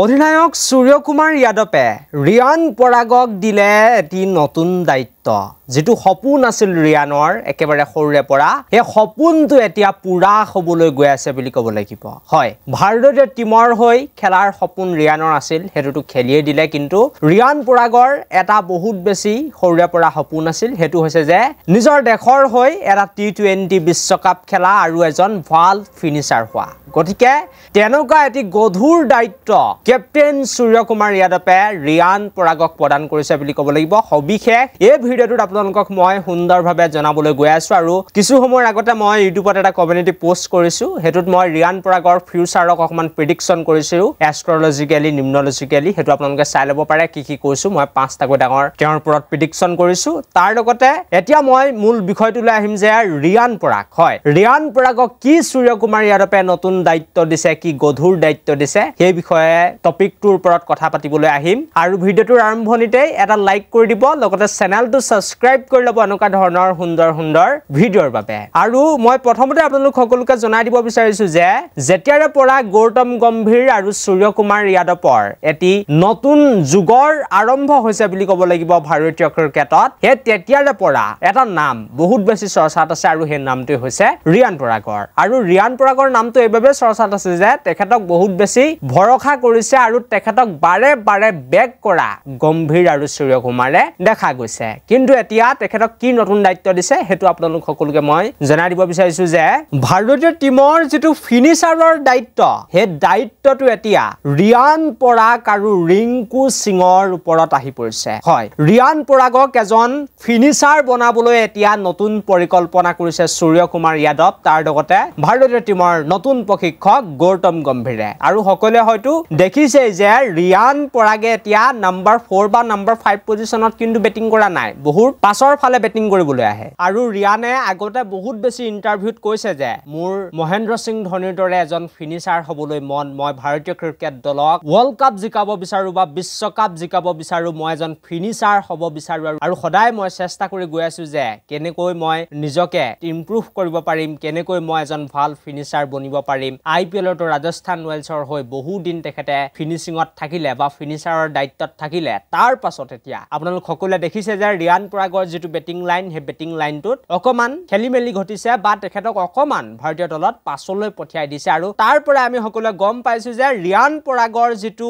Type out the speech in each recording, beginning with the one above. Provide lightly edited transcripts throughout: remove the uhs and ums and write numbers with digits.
অধিনায়ক সূৰ্যকুমাৰ যাদৱে ৰিয়ান পৰাগক দিলে এটি নতুন দায়িত্ব যেটো সপোন আছিল ৰিয়ানৰ একেবাৰে সৰুৰে পৰা এই সপোনটো এতিয়া পুৰা হ'বলৈ গৈ আছে বুলি ক'ব লাগিব হয় ভাৰতীয় টিমৰ হৈ খেলাৰ সপোন ৰিয়ানৰ আছিল হেতুটো খেলিয়ে দিলে কিন্তু ৰিয়ান পৰাগৰ এটা বহুত বেছি সৰুৰে পৰা সপোন আছিল হেতু হৈছে যে নিজৰ দেশৰ হৈ এটা টি20 বিশ্বকাপ খেলা আৰু এজন ভাল ফিনিশাৰ হোৱা গতিকে তেনেকুৱা এটি গধুৰ দায়িত্ব কেপ্টেইন সূৰ্যকুমাৰ যাদৱে ৰিয়ান পৰাগক প্ৰদান কৰিছে বুলি ক'ব লাগিব সবিশেষ এই ভিডিঅ'টোত আপোনালোকক মই সুন্দৰভাৱে জনাবলৈ গৈ আছো আৰু কিছু সময়ৰ আগতে মই ইউটিউবত এটা কমিউনিটি পোষ্ট কৰিছো হেতুত মই ৰিয়ান পৰাগৰ ফিউচাৰক অকমান প্ৰেডিকচন কৰিছিলো এষ্ট্ৰলজিক্যালি নিম্নলজিক্যালি হেতু আপোনালোকে চাই ল'ব পাৰে কি কৈছো মই 5টা ডাঙৰ তেওঁৰ ওপৰত প্ৰেডিকচন কৰিছো তাৰ লগতে এতিয়া মই মূল বিষয়টোলৈ আহিম যে ৰিয়ান পৰাগ হয় ৰিয়ান পৰাগক কি সূৰ্যকুমাৰ যাদৱে নতুন দায়িত্ব দিছে কি গধুৰ দায়িত্ব দিছে সেই বিষয়ে টপিকটোৰ ওপৰত কথা পাতিবলৈ আহিম আৰু ভিডিঅ'টোৰ আৰম্ভণিতে এটা লাইক কৰি দিব লগতে চেনেলটো সাবস্ক্ৰাইব কৰি ল'ব এনেকুৱা ধৰণৰ সুন্দৰ ভিডিঅ'ৰ বাবে আৰু মই প্ৰথমতে আপোনালোক সকলোকে জনাই দিব বিচাৰিছো যে যেতিয়াৰে পৰা গৌতম গম্ভীৰ আৰু সূৰ্যকুমাৰ যাদৱৰ এটি নতুন যুগৰ আৰম্ভ হৈছে বুলি ক'ব লাগিব ভাৰতীয় ক্ৰিকেটত হে তেতিয়াৰে পৰা এটা নাম বহুত বেছি চৰ্চাত আছে আৰু সেই নামটো হৈছে ৰিয়ান পৰাগৰ আৰু ৰিয়ান পৰাগৰ নামটো এইভাবে চৰ্চাত আছে যে তেখেতক বহুত বেছি ভৰসা কৰিছে আৰু তেখেতক বাৰে বেক কৰা গম্ভীৰ আৰু সূৰ্যকুমাৰে দেখা গৈছে কিন্তু এতিয়া তেখেতক কি নতুন দায়িত্ব দিছে হেতু আপোনালোক সকলোকে মই জনাই দিব বিচাৰিছো যে ভাৰতীয় টিমৰ যেটো ফিনিশাৰৰ দায়িত্ব হে দায়িত্বটো এতিয়া ৰিয়ান পৰাগ আৰু ৰিংকু সিঙৰ ওপৰত আহি পৰিছে হয় ৰিয়ান পৰাগক এজন ফিনিশাৰ বনাবলৈ এতিয়া নতুন পৰিকল্পনা কৰিছে সূৰ্যকুমাৰ যাদৱ তাৰ লগতে ভাৰতীয় টিমৰ নতুন প্ৰশিক্ষক গৌতম গম্ভীৰে আৰু সকলোৱে হয়তো দেখিছে যে ৰিয়ান পৰাগে এতিয়া নাম্বাৰ 4 বা নাম্বাৰ 5 পজিশনত কিন্তু বেটিং কৰা নাই বহুত পাছৰ ফালে বেটিং কৰিবলৈ আহে আৰু ৰিয়ানে আগতে বহুত বেছি ইন্টাৰভিউত কৈছে যে মোৰ মহেন্দ্ৰ সিং ধোনিৰ দৰে এজন ফিনিশাৰ হ'বলৈ মন মই ভাৰতীয় ক্ৰিকেট দলক ওয়াৰ্ল্ড কাপ জিকাব বিচাৰো বা বিশ্বকাপ জিকাব বিচাৰো মই এজন ফিনিশাৰ হ'ব বিচাৰো আৰু সদায় মই চেষ্টা কৰি গৈ আছো যে কেনেকৈ মই নিজকে ইমপ্ৰুভ কৰিব পাৰিম কেনেকৈ মই এজন ভাল ফিনিশাৰ বনিব পাৰিম IPL তো ৰাজস্থান ৰয়েলছৰ হৈ বহু দিন তেখেতে ফিনিশিংত থাকিলে বা ফিনিশাৰৰ দায়িত্বত থাকিলে তাৰ পাছত এতিয়া আপোনালোক সকলোৱে দেখিছে যে ৰিয়ান পৰাগৰ যেটো বেটিং লাইন হে বেটিং লাইনটোত অকমান খেলিমেলি ঘটিছে বা তেখেতক অকমান ভাৰতীয় দলত পাছলৈ পঠিয়াই দিছে আৰু তাৰ পৰা আমি সকলোৱে গম পাইছো যে ৰিয়ান পৰাগৰ যেটো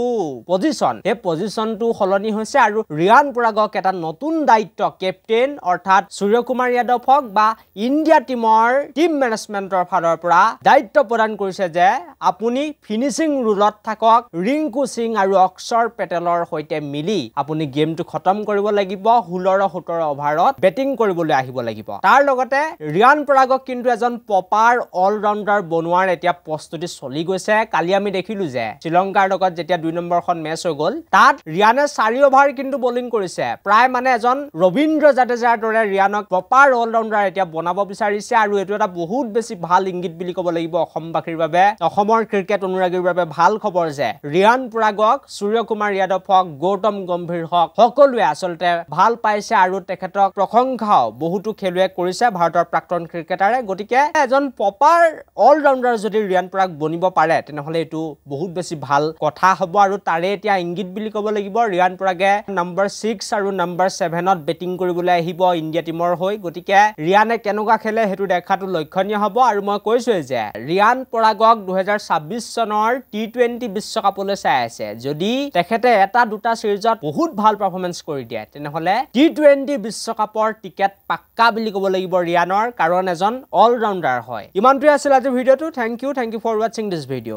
পজিশন হে পজিশনটো সলনি হৈছে আৰু ৰিয়ান পৰাগক এটা নতুন দায়িত্ব কেপ্টেইন অৰ্থাৎ সূৰ্যকুমাৰ যাদৱক বা ইণ্ডিয়া টিমৰ টিম মেনেজমেন্টৰ ফালৰ পৰা দায়িত্ব প্ৰদান কৰিছে যে আপুনি ফিনিশিং ৰুলত থাকক ৰিংকু সিং আৰু অক্ষৰ পেটেলৰ হৈতে মিলি আপুনি গেমটো খতম কৰিব লাগিব 16-17 ওভাৰত বেটিং কৰিবলৈ আহিব লাগিব তাৰ লগতে ৰিয়ান পৰাগক কিন্তু এজন পপাৰ অলৰাউন্ডাৰ বনোৱাৰ এতিয়া প্ৰস্তুতি চলি গৈছে কালি আমি দেখিলো যে শ্ৰীলংকাৰ লগত যেতিয়া 2 নম্বৰখন মেচ হৈ গল তাত ৰিয়ানে 4 ওভাৰ কিন্তু বোলিং কৰিছে প্ৰায় মানে এজন ৰবীন্দ্ৰ জাদেজাৰ দৰে ৰিয়ানক পপাৰ অলৰাউন্ডাৰ এতিয়া বনাব বিচাৰিছে আৰু এটো এটা বহুত বেছি ভাল ইংগিত বুলি ক'ব লাগিব অসমবাসীৰ বাবে অসমৰ ক্ৰিকেট অনুৰাগীৰ বাবে ভাল খবৰ যে ৰিয়ান পৰাগক সূৰ্যকুমাৰ যাদৱক গৌতম গম্ভীৰ হক সকলোৱে আসলতে ভাল পাইছে আৰু তেখেতক প্ৰশংসাও বহুতো খেলুৱে কৰিছে ভাৰতৰ প্ৰাক্তন ক্ৰিকেটাৰে গতিকে এজন পপাৰ অলৰাউন্ডাৰ যদি ৰিয়ান পৰাগ বনিব পাৰে তেনেহলে এটো বহুত বেছি ভাল কথা হ'ব আৰু তাৰে এতিয়া ইংগিত বুলি ক'ব লাগিব ৰিয়ান পৰাগে নাম্বাৰ 6 আৰু নাম্বাৰ 7ত বেটিং কৰিবলৈ আহিব ইণ্ডিয়া টিমৰ হৈ গতিকে ৰিয়ানে কেনেকুৱা খেলে হেতু দেখাটো লক্ষণীয় হ'ব আৰু মই কৈছো যে ৰিয়ান পৰাগক 2026 চনৰ টি20 বিশ্বকাপলৈ চাই আছে যদি তেখেতে এটা দুটা সিৰিজত বহুত ভাল পাৰফৰমেন্স কৰি দিয়ে তেনেহলে টি20 বিশ্বকাপৰ টিকেট পাক্কা বুলি ক'ব লাগিব ৰিয়ানৰ কাৰণ এজন অলৰাউন্ডাৰ হয় ইমানটোৱে আছিল আজিৰ ভিডিঅ'টো thank you for watching this video